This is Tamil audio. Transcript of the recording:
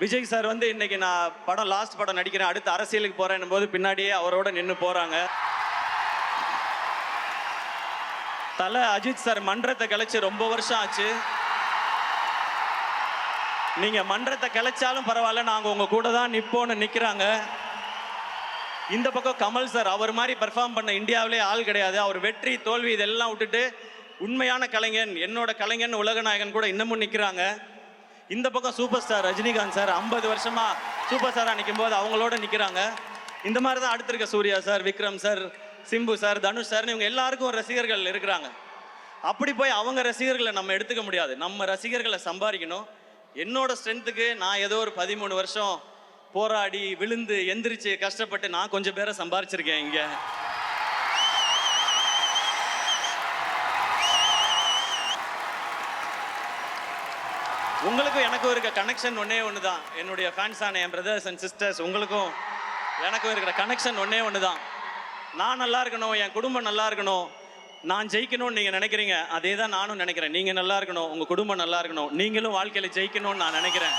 விஜய் சார் வந்து இன்னைக்கு நான் படம் லாஸ்ட் படம் நடிக்கிறேன், அடுத்து அரசியலுக்கு போறேன் போது பின்னாடியே அவரோட நின்று போறாங்க. தல அஜித் சார் மன்றத்தை கலைச்சு ரொம்ப வருஷம் ஆச்சு. நீங்க மன்றத்தை கலைச்சாலும் பரவாயில்ல, நாங்க உங்க கூட தான் நிப்போன்னு நிக்கிறாங்க. இந்த பக்கம் கமல் சார், அவர் மாதிரி பெர்ஃபார்ம் பண்ண இந்தியாவிலே ஆள் கிடையாது. அவர் வெற்றி தோல்வி இதெல்லாம் விட்டுட்டு உண்மையான கலைஞன், என்னோட கலைஞன், உலகநாயகன் கூட இன்னமும் நிற்கிறாங்க. இந்த பக்கம் சூப்பர் ஸ்டார் ரஜினிகாந்த் சார் 50 வருஷமா சூப்பர் ஸ்டாராக நிற்கும் போது அவங்களோட நிற்கிறாங்க. இந்த மாதிரி தான் அடுத்திருக்க Suriya sir, Vikram sir, Simbu sir, Dhanush சார்னு இவங்க எல்லாருக்கும் ரசிகர்கள் இருக்கிறாங்க. அப்படி போய் அவங்க ரசிகர்களை நம்ம எடுத்துக்க முடியாது. நம்ம ரசிகர்களை சம்பாதிக்கணும். என்னோட ஸ்ட்ரென்த்துக்கு நான் ஏதோ ஒரு 13 வருஷம் போராடி விழுந்து எந்திரிச்சு கஷ்டப்பட்டு நான் கொஞ்சம் பேரை சம்பாரிச்சிருக்கேன் இங்க. உங்களுக்கும் எனக்கும் இருக்க கனெக்ஷன் ஒன்னே ஒன்று தான். என்னுடைய ஃபேன்ஸான என் பிரதர்ஸ் அண்ட் சிஸ்டர்ஸ், உங்களுக்கும் எனக்கும் இருக்கிற கனெக்ஷன் ஒன்னே ஒன்று தான். நான் நல்லா இருக்கணும், என் குடும்பம் நல்லா இருக்கணும், நான் ஜெயிக்கணும்னு நீங்கள் நினைக்கிறீங்க, அதே தான் நானும் நினைக்கிறேன். நீங்கள் நல்லா இருக்கணும், உங்கள் குடும்பம் நல்லா இருக்கணும், நீங்களும் வாழ்க்கையில் ஜெயிக்கணும்னு நான் நினைக்கிறேன்.